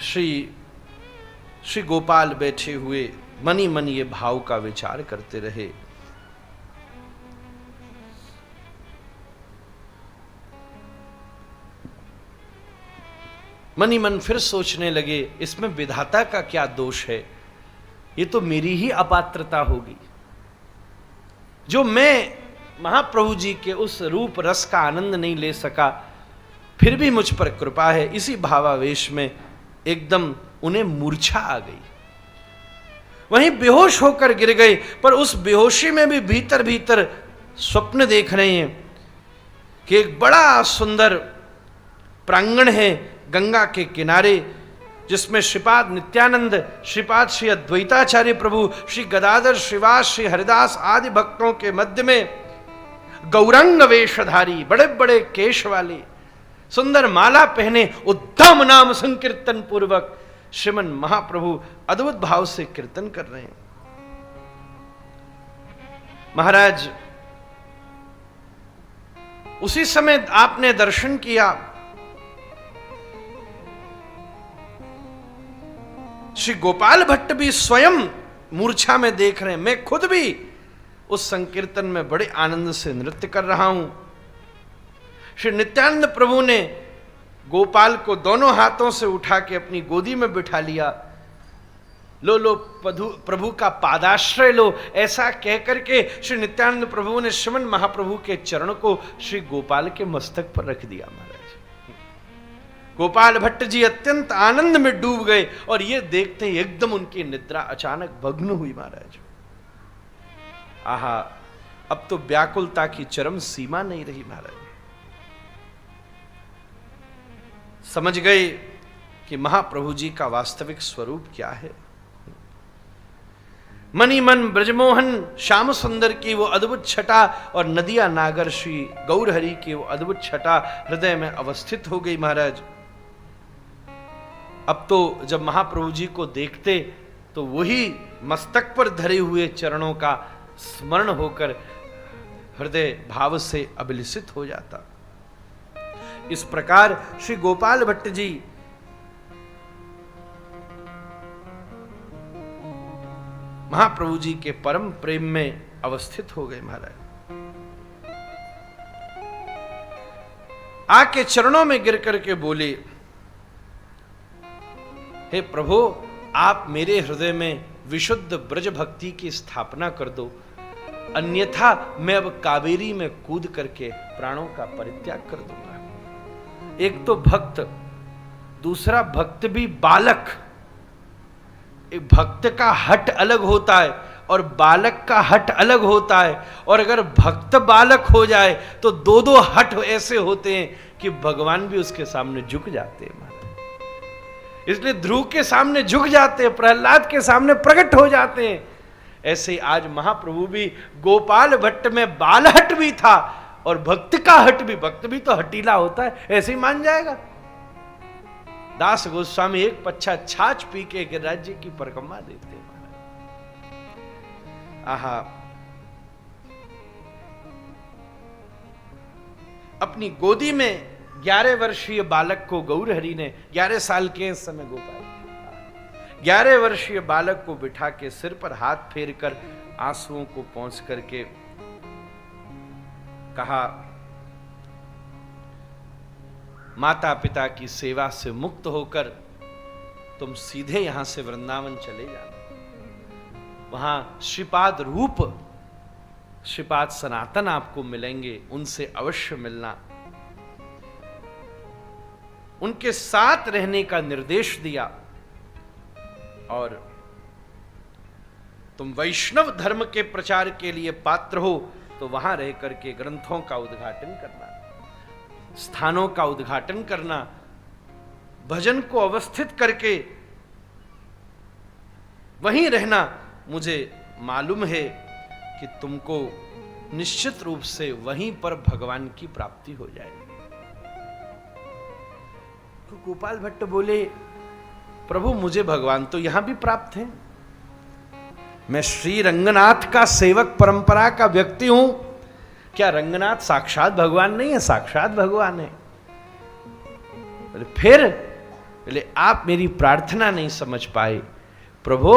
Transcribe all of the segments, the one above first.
श्री गोपाल बैठे हुए मनी मन ये भाव का विचार करते रहे। मनी मन फिर सोचने लगे, इसमें विधाता का क्या दोष है, ये तो मेरी ही अपात्रता होगी जो मैं महाप्रभु जी के उस रूप रस का आनंद नहीं ले सका, फिर भी मुझ पर कृपा है। इसी भावावेश में एकदम उन्हें मूर्छा आ गई, वहीं बेहोश होकर गिर गए। पर उस बेहोशी में भी भीतर भीतर स्वप्न देख रहे हैं कि एक बड़ा सुंदर प्रांगण है गंगा के किनारे, जिसमें श्रीपाद नित्यानंद, श्रीपाद श्री अद्वैताचार्य प्रभु, श्री गदाधर श्रीवास, श्री हरिदास आदि भक्तों के मध्य में गौरांग वेशधारी, बड़े बड़े केश वाले, सुंदर माला पहने, उद्धम नाम संकीर्तन पूर्वक श्रीमन महाप्रभु अद्भुत भाव से कीर्तन कर रहे हैं। महाराज, उसी समय आपने दर्शन किया, श्री गोपाल भट्ट भी स्वयं मूर्छा में देख रहे हैं, मैं खुद भी उस संकीर्तन में बड़े आनंद से नृत्य कर रहा हूं। श्री नित्यानंद प्रभु ने गोपाल को दोनों हाथों से उठा के अपनी गोदी में बिठा लिया। लो लो प्रभु का पादाश्रय लो, ऐसा कहकर के श्री नित्यानंद प्रभु ने श्रीमन महाप्रभु के चरण को श्री गोपाल के मस्तक पर रख दिया। महाराज, गोपाल भट्ट जी अत्यंत आनंद में डूब गए और ये देखते ही एकदम उनकी निद्रा अचानक भग्न हुई। महाराज, आहा, अब तो व्याकुलता की चरम सीमा नहीं रही। महाराज समझ गए कि महाप्रभु जी का वास्तविक स्वरूप क्या है। मणि मन ब्रजमोहन श्याम सुंदर की वो अद्भुत छटा और नदिया नागर श्री गौरहरि की वो अद्भुत छटा हृदय में अवस्थित हो गई। महाराज, अब तो जब महाप्रभु जी को देखते तो वही मस्तक पर धरे हुए चरणों का स्मरण होकर हृदय भाव से अभिलषित हो जाता। इस प्रकार श्री गोपाल भट्ट जी महाप्रभु जी के परम प्रेम में अवस्थित हो गए। महाराज, आके चरणों में गिर करके बोले, हे प्रभु, आप मेरे हृदय में विशुद्ध ब्रज भक्ति की स्थापना कर दो, अन्यथा मैं अब कावेरी में कूद करके प्राणों का परित्याग कर दूंगा। एक तो भक्त, दूसरा भक्त भी बालक। एक भक्त का हट अलग होता है और बालक का हट अलग होता है, और अगर भक्त बालक हो जाए तो दो दो हट ऐसे होते हैं कि भगवान भी उसके सामने झुक जाते हैं। इसलिए ध्रुव के सामने झुक जाते हैं, प्रहलाद के सामने प्रकट हो जाते हैं। ऐसे आज महाप्रभु भी गोपाल भट्ट में बाल हट भी था और भक्त का हट भी, भक्त भी तो हटीला होता है, ऐसे ही मान जाएगा। दास गोस्वामी एक पच्छा छाछ पी के गिरिराज जी की परिक्रमा देते हैं। आहा, अपनी गोदी में 11 वर्षीय बालक को गौरहरि ने, 11 साल के इस समय गोपाल, 11 वर्षीय बालक को बिठा के सिर पर हाथ फेर कर आंसुओं को पोंछ करके कहा, माता पिता की सेवा से मुक्त होकर तुम सीधे यहां से वृंदावन चले जाना। वहां श्रीपाद रूप, श्रीपाद सनातन आपको मिलेंगे, उनसे अवश्य मिलना। उनके साथ रहने का निर्देश दिया और तुम वैष्णव धर्म के प्रचार के लिए पात्र हो तो वहां रह करके ग्रंथों का उद्घाटन करना, स्थानों का उद्घाटन करना, भजन को अवस्थित करके वहीं रहना। मुझे मालूम है कि तुमको निश्चित रूप से वहीं पर भगवान की प्राप्ति हो जाएगी। तो गोपाल भट्ट बोले, प्रभु मुझे भगवान तो यहां भी प्राप्त है, मैं श्री रंगनाथ का सेवक परंपरा का व्यक्ति हूं। क्या रंगनाथ साक्षात भगवान नहीं है? साक्षात भगवान है। फिर बोले आप मेरी प्रार्थना नहीं समझ पाए प्रभु,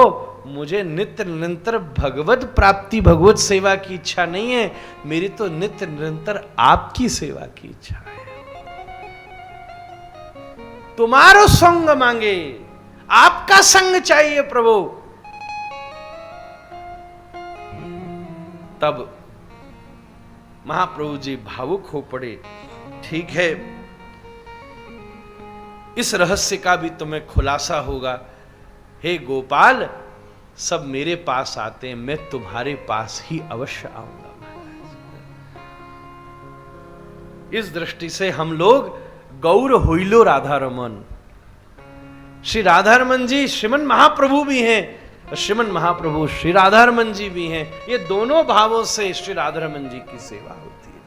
मुझे नित्य निरंतर भगवत प्राप्ति भगवत सेवा की इच्छा नहीं है, मेरी तो नित्य निरंतर आपकी सेवा की इच्छा है। तुम्हारो संग मांगे, आपका संग चाहिए प्रभु। तब महाप्रभु जी भावुक हो पड़े। ठीक है, इस रहस्य का भी तुम्हें खुलासा होगा। हे गोपाल, सब मेरे पास आते हैं, मैं तुम्हारे पास ही अवश्य आऊंगा महाराज। इस दृष्टि से हम लोग गौर होइलो राधा रमन, श्री राधा रमन जी श्रीमन महाप्रभु भी हैं, श्रीमन महाप्रभु श्री राधा रमन जी भी हैं। ये दोनों भावों से श्री राधा रमन जी की सेवा होती है।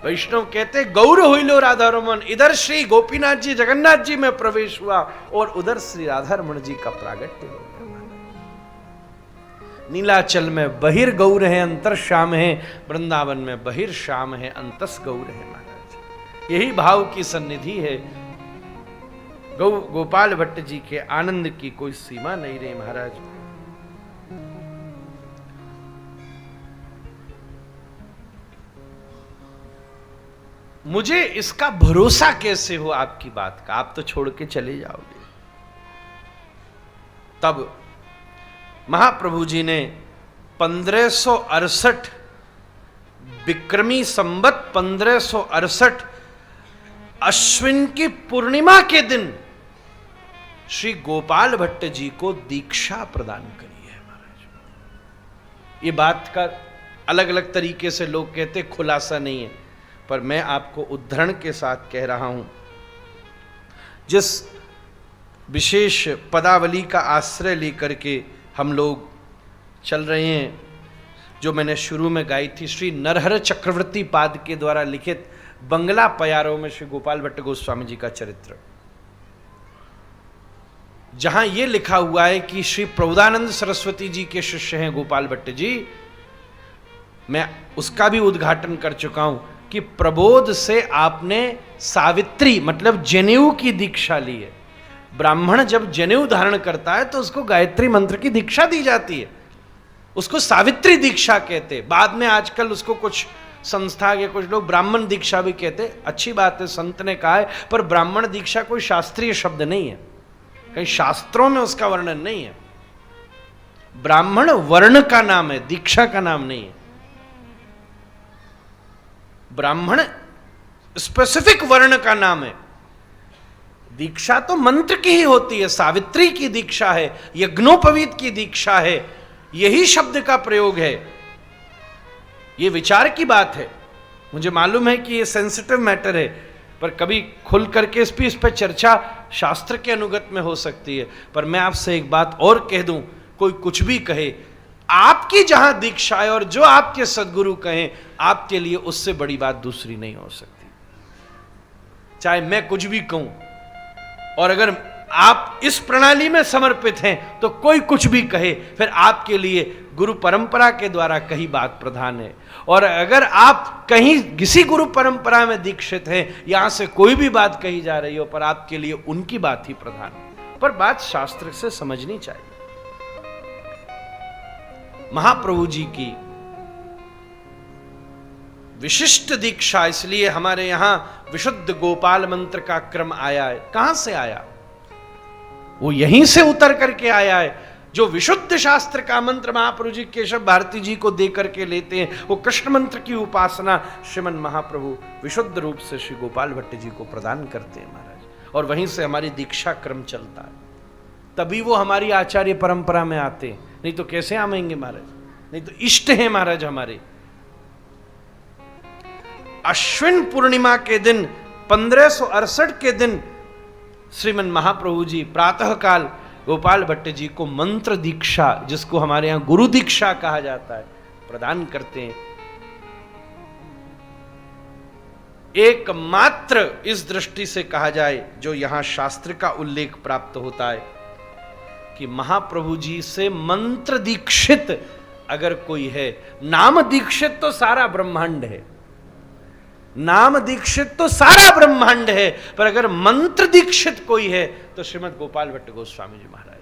वैष्णव कहते गौर होइलो राधा रमन, इधर श्री गोपीनाथ जी जगन्नाथ जी में प्रवेश हुआ और उधर श्री राधा रमन जी का प्रागट्य हो गया। नीलाचल में बहिर गौर है अंतर श्याम है, वृंदावन में बहिर श्याम है अंतस गौर है महाराज। यही भाव की सन्निधि है। गोपाल भट्ट जी के आनंद की कोई सीमा नहीं रही महाराज। मुझे इसका भरोसा कैसे हो आपकी बात का, आप तो छोड़ के चले जाओगे। तब महाप्रभु जी ने 1568 विक्रमी संवत 1568 अश्विन की पूर्णिमा के दिन श्री गोपाल भट्ट जी को दीक्षा प्रदान करी है महाराज। ये बात का अलग अलग तरीके से लोग कहते खुलासा नहीं है, पर मैं आपको उद्धरण के साथ कह रहा हूं। जिस विशेष पदावली का आश्रय लेकर के हम लोग चल रहे हैं, जो मैंने शुरू में गाई थी, श्री नरहर चक्रवर्ती पाद के द्वारा लिखित बंगला पयारों में श्री गोपाल भट्ट गोस्वामी जी का चरित्र, जहां यह लिखा हुआ है कि श्री प्रबोधानंद सरस्वती जी के शिष्य हैं गोपाल भट्ट जी। मैं उसका भी उद्घाटन कर चुका हूं कि प्रबोध से आपने सावित्री मतलब जनेऊ की दीक्षा ली है। ब्राह्मण जब जनेऊ धारण करता है तो उसको गायत्री मंत्र की दीक्षा दी जाती है, उसको सावित्री दीक्षा कहते। बाद में आजकल उसको कुछ संस्था के कुछ लोग ब्राह्मण दीक्षा भी कहते। अच्छी बात है, संत ने कहा है, पर ब्राह्मण दीक्षा कोई शास्त्रीय शब्द नहीं है, कहीं शास्त्रों में उसका वर्णन नहीं है। ब्राह्मण वर्ण का नाम है, दीक्षा का नाम नहीं है। ब्राह्मण स्पेसिफिक वर्ण का नाम है। दीक्षा तो मंत्र की ही होती है, सावित्री की दीक्षा है, यज्ञोपवीत की दीक्षा है, यही शब्द का प्रयोग है। ये विचार की बात है। मुझे मालूम है कि ये सेंसिटिव मैटर है, पर कभी खुल करके इस पर चर्चा शास्त्र के अनुगत में हो सकती है। पर मैं आपसे एक बात और कह दूं, कोई कुछ भी कहे, आपकी जहां दीक्षा है और जो आपके सदगुरु कहें, आपके लिए उससे बड़ी बात दूसरी नहीं हो सकती। चाहे मैं कुछ भी कहूं, और अगर आप इस प्रणाली में समर्पित हैं तो कोई कुछ भी कहे, फिर आपके लिए गुरु परंपरा के द्वारा कही बात प्रधान है। और अगर आप कहीं किसी गुरु परंपरा में दीक्षित हैं, यहां से कोई भी बात कही जा रही हो, पर आपके लिए उनकी बात ही प्रधान है। पर बात शास्त्र से समझनी चाहिए। महाप्रभु जी की विशिष्ट दीक्षा, इसलिए हमारे यहां विशुद्ध गोपाल मंत्र का क्रम आया है। कहां से आया? वो यहीं से उतर करके आया है। जो विशुद्ध शास्त्र का मंत्र महाप्रभु जी केशव भारती जी को दे करके लेते हैं, वो कृष्ण मंत्र की उपासना श्रीमन महाप्रभु विशुद्ध रूप से श्री गोपाल भट्ट जी को प्रदान करते हैं महाराज। और वहीं से हमारी दीक्षा क्रम चलता है, तभी वो हमारी आचार्य परंपरा में आते हैं। नहीं तो कैसे आमेंगे महाराज? नहीं तो इष्ट है महाराज हमारे। अश्विन पूर्णिमा के दिन 1568 के दिन श्रीमन महाप्रभु जी प्रातः काल गोपाल भट्ट जी को मंत्र दीक्षा, जिसको हमारे यहां गुरु दीक्षा कहा जाता है, प्रदान करते हैं। एकमात्र इस दृष्टि से कहा जाए जो यहां शास्त्र का उल्लेख प्राप्त होता है कि महाप्रभु जी से मंत्र दीक्षित अगर कोई है, नाम दीक्षित तो सारा ब्रह्मांड है, नाम दीक्षित तो सारा ब्रह्मांड है, पर अगर मंत्र दीक्षित कोई है तो श्रीमद् गोपाल भट्ट गोस्वामी जी महाराज।